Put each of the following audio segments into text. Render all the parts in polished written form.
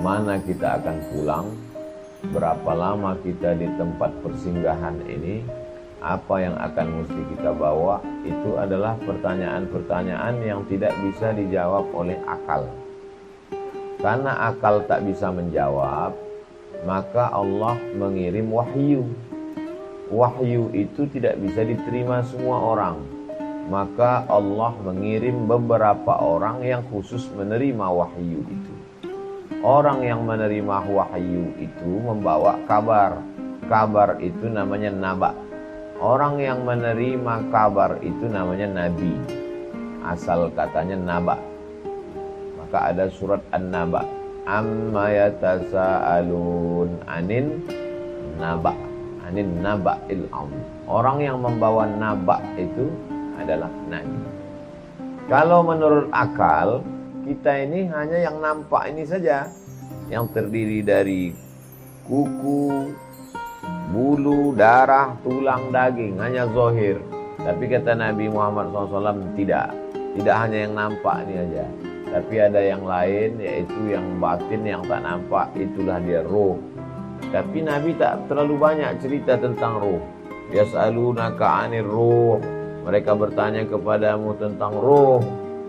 kemana kita akan pulang, berapa lama kita di tempat persinggahan ini, apa yang akan mesti kita bawa, itu adalah pertanyaan-pertanyaan yang tidak bisa dijawab oleh akal. Karena akal tak bisa menjawab, maka Allah mengirim wahyu. Wahyu itu tidak bisa diterima semua orang. Maka Allah mengirim beberapa orang yang khusus menerima wahyu itu. Orang yang menerima wahyu itu membawa kabar. Kabar itu namanya naba. Orang yang menerima kabar itu namanya nabi. Asal katanya naba. Maka ada surat An-Naba. Amma yatasaalun anin naba. Anin naba'il azim. Orang yang membawa naba itu adalah nabi. Kalau menurut akal, kita ini hanya yang nampak ini saja, yang terdiri dari kuku, bulu, darah, tulang, daging, hanya zahir. Tapi kata Nabi Muhammad SAW, tidak hanya yang nampak ini aja, tapi ada yang lain, yaitu yang batin, yang tak nampak, itulah dia roh. Tapi Nabi tak terlalu banyak cerita tentang roh. Yas'alunaka 'anir ruh. Mereka bertanya kepadamu tentang roh.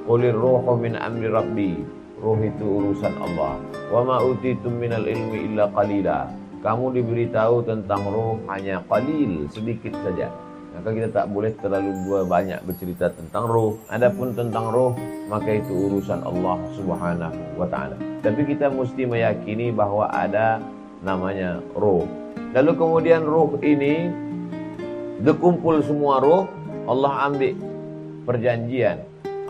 Qulir ruhu min amri rabbi. Roh itu urusan Allah. Wa ma utitum minal ilmi illa qalila. Kamu diberitahu tentang roh hanya qalil, sedikit saja. Maka kita tak boleh terlalu banyak bercerita tentang roh. Adapun tentang roh, maka itu urusan Allah Subhanahu wa ta'ala. Tapi kita mesti meyakini bahwa ada namanya roh. Lalu kemudian roh ini dikumpul semua roh, Allah ambil perjanjian.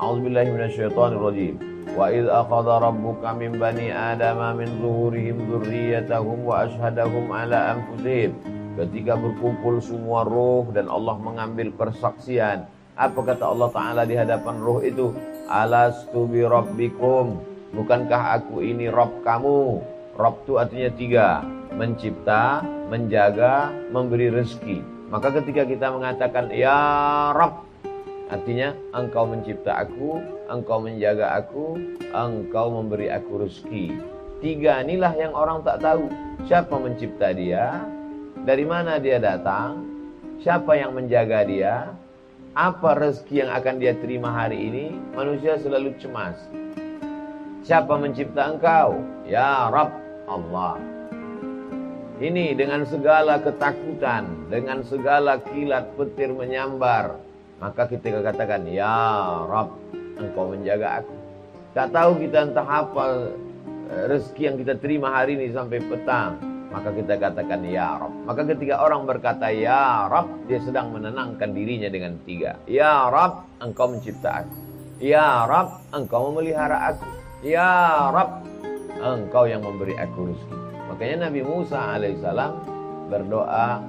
A'udzubillahi minasyaitonirrajim. Wa idz akhadha rabbuka min bani adama min zuhurihim dzurriyyatahum wa asyhadahum ala anfusihim. Ketika berkumpul semua roh dan Allah mengambil persaksian. Apa kata Allah Ta'ala di hadapan roh itu? Alastu bi rabbikum. Bukankah aku ini Rabb kamu? Rabb itu artinya tiga. Mencipta, menjaga, memberi rezeki. Maka ketika kita mengatakan ya Rabb, artinya engkau mencipta aku, engkau menjaga aku, engkau memberi aku rezeki. Tiga inilah yang orang tak tahu. Siapa mencipta dia? Dari mana dia datang? Siapa yang menjaga dia? Apa rezeki yang akan dia terima hari ini? Manusia selalu cemas. Siapa mencipta engkau? Ya Rabb, Allah. Ini dengan segala ketakutan, dengan segala kilat petir menyambar, maka kita katakan, ya Rabb, engkau menjaga aku. Tak tahu kita entah apa rezeki yang kita terima hari ini sampai petang, maka kita katakan, ya Rabb. Maka ketika orang berkata, ya Rabb, dia sedang menenangkan dirinya dengan tiga. Ya Rabb, engkau mencipta aku. Ya Rabb, engkau memelihara aku. Ya Rabb, engkau yang memberi aku rezeki. Makanya Nabi Musa alaihissalam berdoa,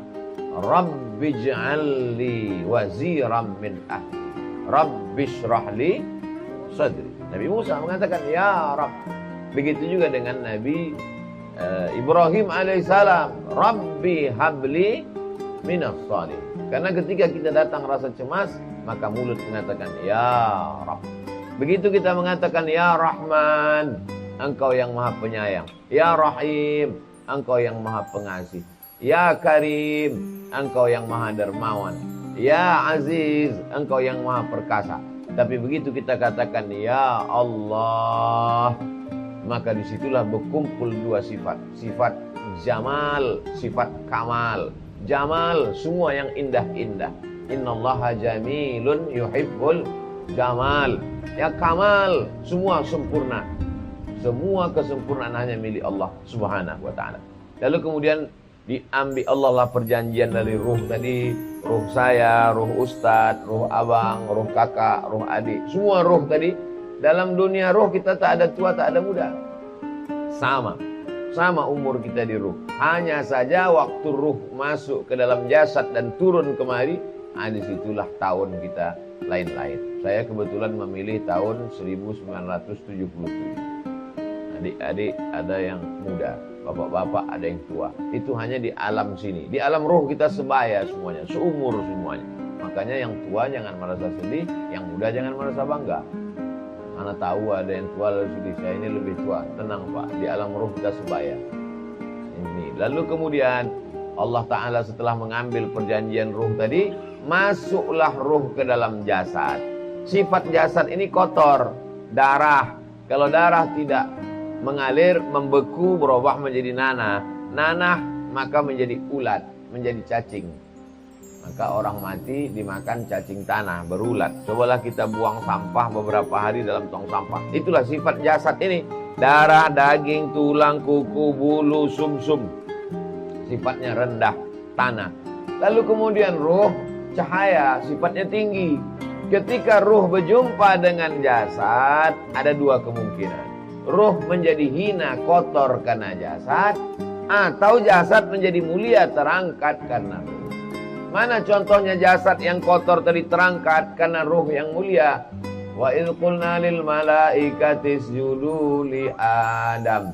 Rabbij'alli waziran min ahli. Rabbishrahli sadri. Nabi Musa mengatakan, ya Rabb. Begitu juga dengan Nabi Ibrahim alaihissalam, Rabbi habli minas salih. Karena ketika kita datang rasa cemas, maka mulut mengatakan, ya Rabb. Begitu kita mengatakan, ya Rahman, engkau yang maha penyayang. Ya Rahim, engkau yang maha pengasih. Ya Karim, engkau yang maha dermawan. Ya Aziz, engkau yang maha perkasa. Tapi begitu kita katakan, ya Allah, maka disitulah berkumpul dua sifat. Sifat Jamal, sifat Kamal. Jamal, semua yang indah-indah. Innallaha jamilun yuhibbul jamal. Ya Kamal, semua sempurna. Semua kesempurnaan hanya milik Allah Subhanahu wa ta'ala. Lalu kemudian diambil Allah lah perjanjian dari ruh tadi. Ruh saya, ruh ustadz, ruh abang, ruh kakak, ruh adik. Semua ruh tadi. Dalam dunia ruh kita tak ada tua, tak ada muda. Sama umur kita di ruh. Hanya saja waktu ruh masuk ke dalam jasad dan turun kemari, disitulah tahun kita lain-lain. Saya kebetulan memilih tahun 1977. Adik-adik ada yang muda, bapak-bapak ada yang tua. Itu hanya di alam sini. Di alam roh kita sebaya semuanya, seumur semuanya. Makanya yang tua jangan merasa sedih, yang muda jangan merasa bangga. Anak tahu ada yang tua lalu sedih, saya ini lebih tua. Tenang Pak, di alam ruh kita sebaya. Ini. Lalu kemudian Allah Ta'ala setelah mengambil perjanjian ruh tadi, masuklah ruh ke dalam jasad. Sifat jasad ini kotor, darah. Kalau darah tidak mengalir, membeku, berubah menjadi nanah. Nanah maka menjadi ulat, menjadi cacing. Maka orang mati dimakan cacing tanah, berulat. Cobalah kita buang sampah beberapa hari dalam tong sampah. Itulah sifat jasad ini. Darah, daging, tulang, kuku, bulu, sumsum. Sifatnya rendah, tanah. Lalu kemudian ruh, cahaya, sifatnya tinggi. Ketika ruh berjumpa dengan jasad, ada dua kemungkinan. Ruh menjadi hina, kotor karena jasad, atau jasad menjadi mulia, terangkat karena ruh. Mana contohnya jasad yang kotor tadi terangkat karena ruh yang mulia? Wa idh qulna lil malaikati isjudu li Adam.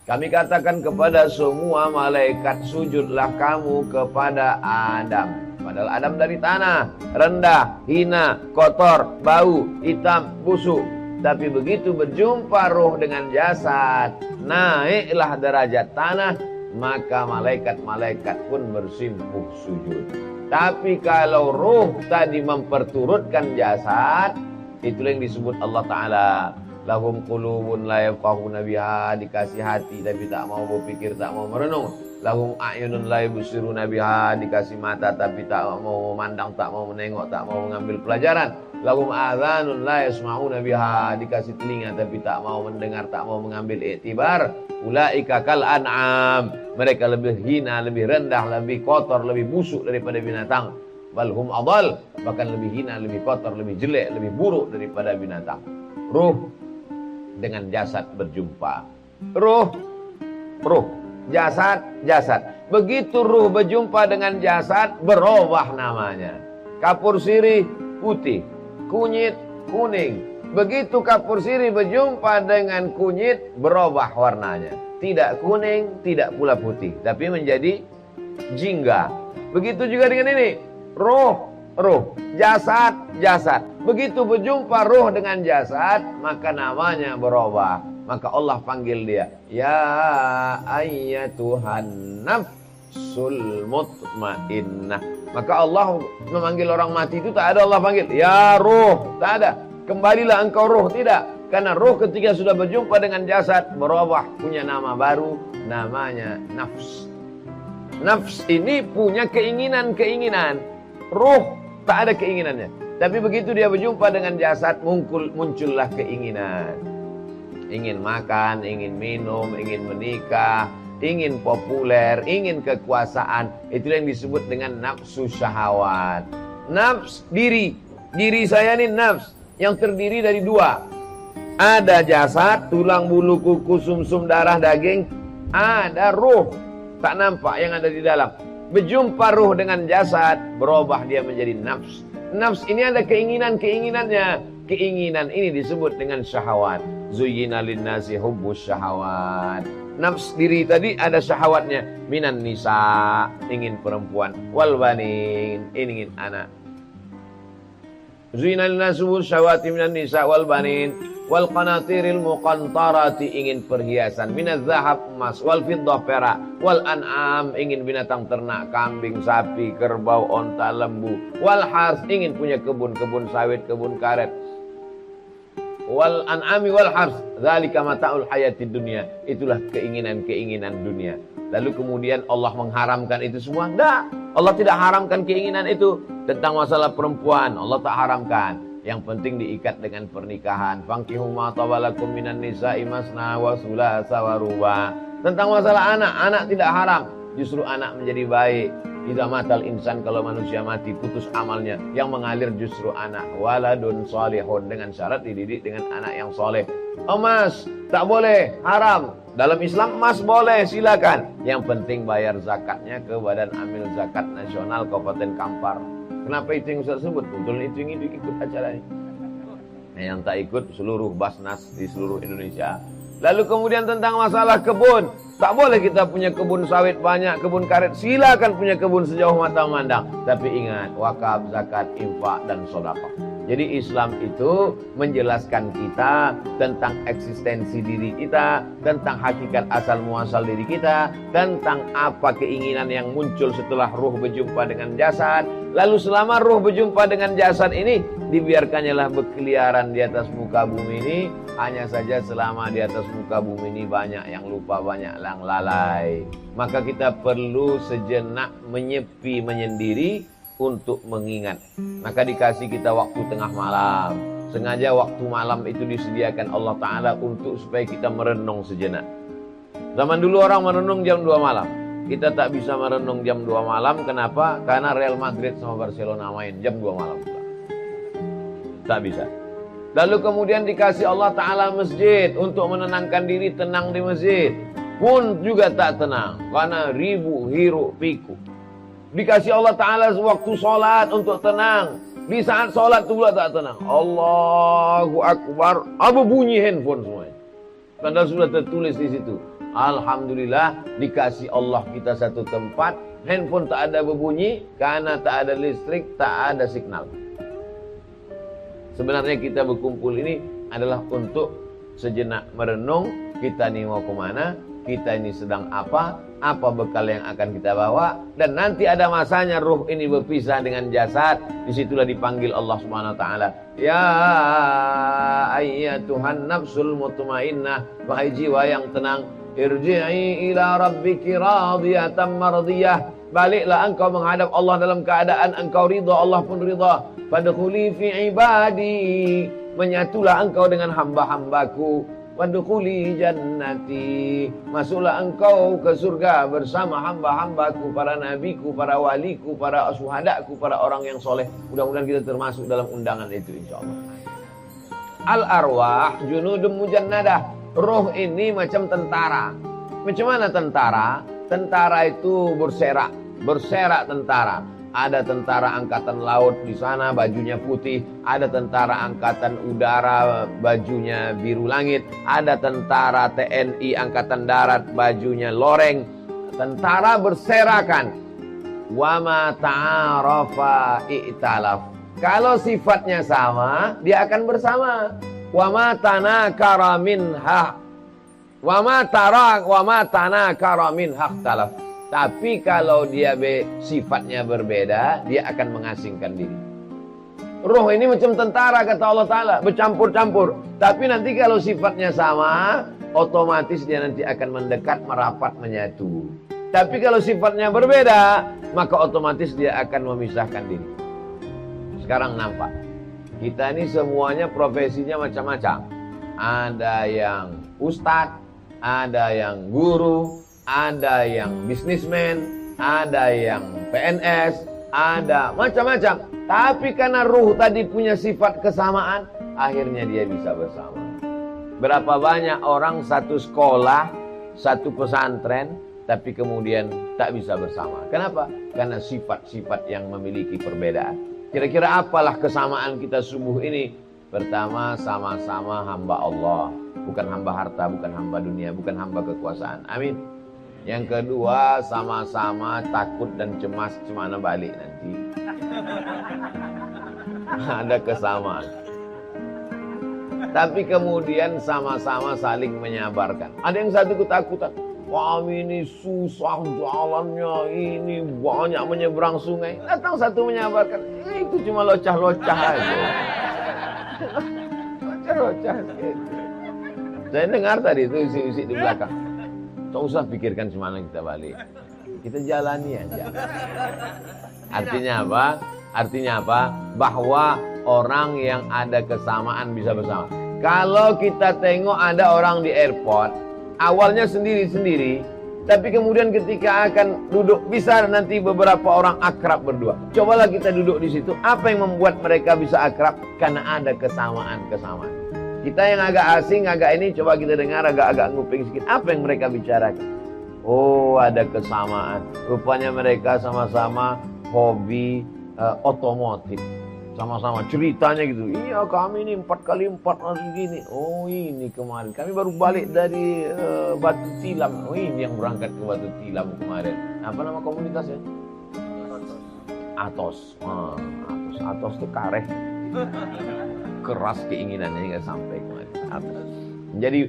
Kami katakan kepada semua malaikat, sujudlah kamu kepada Adam. Padahal Adam dari tanah, rendah, hina, kotor, bau, hitam, busuk. Tapi begitu berjumpa ruh dengan jasad, naiklah derajat tanah, maka malaikat-malaikat pun bersimpuh sujud. Tapi kalau ruh tadi memperturutkan jasad, itulah yang disebut Allah Ta'ala. Lahum qulubun la yafqahuna biha, dikasih hati tapi tak mau berpikir, tak mau merenung. Lahum a'yunun la yubsiruna biha, dikasih mata tapi tak mau memandang, tak mau menengok, tak mau mengambil pelajaran. Lahum adhanun la yasma'una biha, dikasih telinga tapi tak mau mendengar, tak mau mengambil iktibar. Ulaika kal an'am, mereka lebih hina, lebih rendah, lebih kotor, lebih busuk daripada binatang. Balhum adal, bahkan lebih hina, lebih kotor, lebih jelek, lebih buruk daripada binatang. Ruh dengan jasad berjumpa. Ruh, jasad. Begitu ruh berjumpa dengan jasad, berubah namanya. Kapur sirih putih, kunyit kuning. Begitu kapur sirih berjumpa dengan kunyit, berubah warnanya. Tidak kuning, tidak pula putih, tapi menjadi jingga. Begitu juga dengan ini. Ruh, jasad. Begitu berjumpa ruh dengan jasad, maka namanya berubah. Maka Allah panggil dia, ya ayyatuhan nafsul mutmainnah. Maka Allah memanggil orang mati itu tak ada Allah panggil, ya ruh, tak ada. Kembalilah engkau ruh, tidak. Karena ruh ketika sudah berjumpa dengan jasad, berubah, punya nama baru, namanya nafs. Nafs ini punya keinginan. Ruh tak ada keinginannya. Tapi begitu dia berjumpa dengan jasad, muncullah keinginan. Ingin makan, ingin minum, ingin menikah, ingin populer, ingin kekuasaan. Itulah yang disebut dengan nafsu syahwat. Nafs, diri. Diri saya ini nafs yang terdiri dari dua. Ada jasad, tulang, bulu, kuku, sumsum, darah, daging. Ada ruh, tak nampak yang ada di dalam. Berjumpa ruh dengan jasad, berubah dia menjadi nafs. Nafs ini ada keinginannya. Keinginan ini disebut dengan syahwat. Zuyyina linnasi hubbus syahawat. Nafs diri tadi ada syahwatnya. Minan nisa, ingin perempuan. Wal banin, ingin anak. Zuyyina linnasi hubbus syahawati minan nisa wal banin. Wal qanatiril muqantarati, ingin perhiasan. Minaz zahab, emas. Wal fiddah, perak. Wal an'am, ingin binatang ternak, kambing, sapi, kerbau, onta, lembu. Wal hars, ingin punya kebun sawit, kebun karet. Wal an'ami wal hars, dzalika mata'ul hayatid dunya. Itulah keinginan dunia. Lalu kemudian Allah mengharamkan itu semua? Tidak. Allah tidak haramkan keinginan itu. Tentang masalah perempuan, Allah tak haramkan. Yang penting diikat dengan pernikahan. Fankihu ma tabalakum minan nisa'i masna wa sulasa wa ruba. Tentang masalah anak tidak haram. Justru anak menjadi baik. Idza matal insan, kalau manusia mati putus amalnya, yang mengalir justru anak. Waladun salihun, dengan syarat dididik dengan anak yang soleh. Emas tak boleh, haram. Dalam Islam emas boleh, silakan. Yang penting bayar zakatnya ke Badan Amil Zakat Nasional Kabupaten Kampar. Kenapa itu yang Ustaz sebut? Betul itu yang ikut acara ini. Yang tak ikut seluruh Basnas di seluruh Indonesia. Lalu kemudian tentang masalah kebun. Tak boleh kita punya kebun sawit banyak, kebun karet. Silakan punya kebun sejauh mata memandang. Tapi ingat, wakaf, zakat, infak, dan sedekah. Jadi Islam itu menjelaskan kita tentang eksistensi diri kita, tentang hakikat asal muasal diri kita, tentang apa keinginan yang muncul setelah ruh berjumpa dengan jasad. Lalu selama ruh berjumpa dengan jasad ini, dibiarkannya lah berkeliaran di atas muka bumi ini. Hanya saja selama di atas muka bumi ini banyak yang lupa, banyak yang lalai. Maka kita perlu sejenak menyepi, menyendiri untuk mengingat. Maka dikasih kita waktu tengah malam. Sengaja waktu malam itu disediakan Allah Ta'ala untuk supaya kita merenung sejenak. Zaman dulu orang merenung jam 2 malam. Kita tak bisa merenung jam 2 malam. Kenapa? Karena Real Madrid sama Barcelona main jam 2 malam. Tak bisa. Lalu kemudian dikasih Allah Ta'ala masjid untuk menenangkan diri, tenang di masjid. Pun juga tak tenang. Karena ribu hiruk pikuk. Dikasih Allah Ta'ala waktu sholat untuk tenang. Di saat sholat itu pula tak tenang. Allahu Akbar. Apa bunyi handphone semuanya. Padahal sudah tertulis di situ. Alhamdulillah dikasih Allah kita satu tempat. Handphone tak ada berbunyi. Karena tak ada listrik, tak ada signal. Sebenarnya kita berkumpul ini adalah untuk sejenak merenung. Kita ini mau kemana? Kita ini sedang apa bekal yang akan kita bawa, dan nanti ada masanya ruh ini berpisah dengan jasad. Disitulah dipanggil Allah Subhanahu Wa Taala, ya ayyatuhan nafsul mutmainnah, wahai jiwa yang tenang, irji'i ila rabbiki radiyatan mardiyah, baliklah engkau menghadap Allah dalam keadaan engkau ridha, Allah pun ridha. Fadkhuli fi ibadi, menyatulah engkau dengan hamba-hambaku. Wadkhuli jannati, masuklah engkau ke surga bersama hamba-hambaku, para nabiku, para waliku, para syuhadaku, para orang yang soleh. Mudah-mudahan kita termasuk dalam undangan itu insyaallah. Al-arwah junudun mujannadah. Roh ini macam tentara. Macam mana tentara? Tentara itu berserak tentara. Ada tentara angkatan laut di sana bajunya putih, ada tentara angkatan udara bajunya biru langit, ada tentara TNI angkatan darat bajunya loreng. Tentara berserakan. Wa ma ta'arafa i'talaf. Kalau sifatnya sama, dia akan bersama. Wa ma tanakara minha wa ma tanakara minha ikhtalaf. Tapi kalau dia sifatnya berbeda, dia akan mengasingkan diri. Roh ini macam tentara kata Allah Ta'ala, bercampur-campur. Tapi nanti kalau sifatnya sama, otomatis dia nanti akan mendekat, merapat, menyatu. Tapi kalau sifatnya berbeda, maka otomatis dia akan memisahkan diri. Sekarang nampak, kita ini semuanya profesinya macam-macam. Ada yang ustadz, ada yang guru, ada yang bisnismen, ada yang PNS, ada macam-macam. Tapi karena ruh tadi punya sifat kesamaan, akhirnya dia bisa bersama. Berapa banyak orang satu sekolah, satu pesantren, tapi kemudian tak bisa bersama. Kenapa? Karena sifat-sifat yang memiliki perbedaan. Kira-kira apalah kesamaan kita subuh ini? Pertama, sama-sama hamba Allah. Bukan hamba harta, bukan hamba dunia, bukan hamba kekuasaan. Amin. Yang kedua, sama-sama takut dan cemas cemana balik nanti. Ada kesamaan. Tapi kemudian sama-sama saling menyabarkan. Ada yang satu ketakutan. Wah, ini susah jalannya, ini banyak menyeberang sungai. Datang satu menyabarkan. Itu cuma locah-locah aja. Locah-locah. Saya dengar tadi itu isi-isi di belakang. Tak usah pikirkan semana kita balik. Kita jalani aja. Artinya apa? Artinya apa? Bahwa orang yang ada kesamaan bisa bersama. Kalau kita tengok ada orang di airport, awalnya sendiri-sendiri, tapi kemudian ketika akan duduk, bisa nanti beberapa orang akrab berdua. Cobalah kita duduk di situ. Apa yang membuat mereka bisa akrab? Karena ada kesamaan-kesamaan. Kita yang agak asing, agak ini, coba kita dengar agak-agak nguping sedikit. Apa yang mereka bicarakan? Oh, ada kesamaan. Rupanya mereka sama-sama hobi otomotif. Sama-sama ceritanya gitu. Iya, kami ini 4x4 masih gini. Oh, ini kemarin. Kami baru balik dari Batu Tilam. Oh, ini yang berangkat ke Batu Tilam kemarin. Apa nama komunitasnya? Atos. Atos itu kareh. Keras keinginannya hingga sampai kemari. Jadi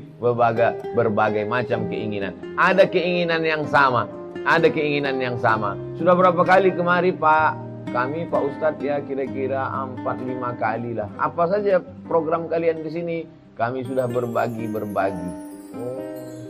berbagai macam keinginan. Ada keinginan yang sama, ada keinginan yang sama. Sudah berapa kali kemari Pak? Kami Pak Ustadz ya kira-kira 4-5 kali lah. Apa saja program kalian di sini? Kami sudah berbagi.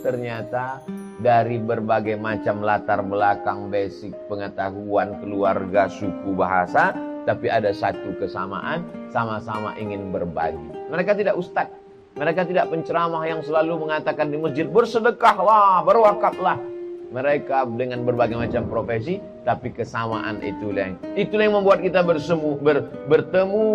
Ternyata dari berbagai macam latar belakang, basic pengetahuan, keluarga, suku, bahasa, tapi ada satu kesamaan, sama-sama ingin berbagi. Mereka tidak ustadz, mereka tidak penceramah yang selalu mengatakan di masjid, bersedekahlah, berwakaflah. Mereka dengan berbagai macam profesi, tapi kesamaan itulah yang membuat kita bertemu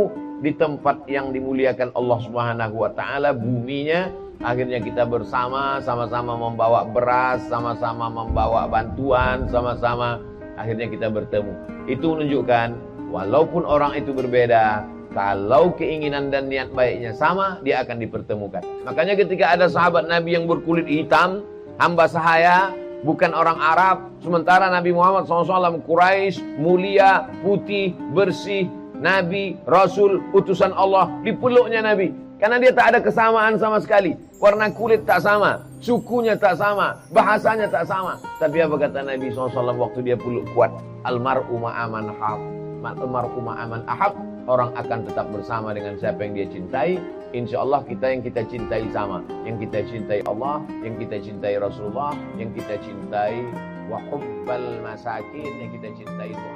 di tempat yang dimuliakan Allah Subhanahu wa taala, buminya. Akhirnya kita bersama, sama-sama membawa beras, sama-sama membawa bantuan, sama-sama akhirnya kita bertemu. Itu menunjukkan walaupun orang itu berbeda, kalau keinginan dan niat baiknya sama, dia akan dipertemukan. Makanya ketika ada sahabat Nabi yang berkulit hitam, hamba sahaya, bukan orang Arab, sementara Nabi Muhammad SAW Quraisy, mulia, putih, bersih, Nabi, Rasul, utusan Allah, dipeluknya Nabi. Karena dia tak ada kesamaan sama sekali. Warna kulit tak sama, sukunya tak sama, bahasanya tak sama. Tapi apa kata Nabi SAW waktu dia peluk kuat? Almar'u ma'aman ahab. Orang akan tetap bersama dengan siapa yang dia cintai. Insya Allah kita yang kita cintai sama. Yang kita cintai Allah, yang kita cintai Rasulullah, yang kita cintai wa hubbal masakin, yang kita cintai itu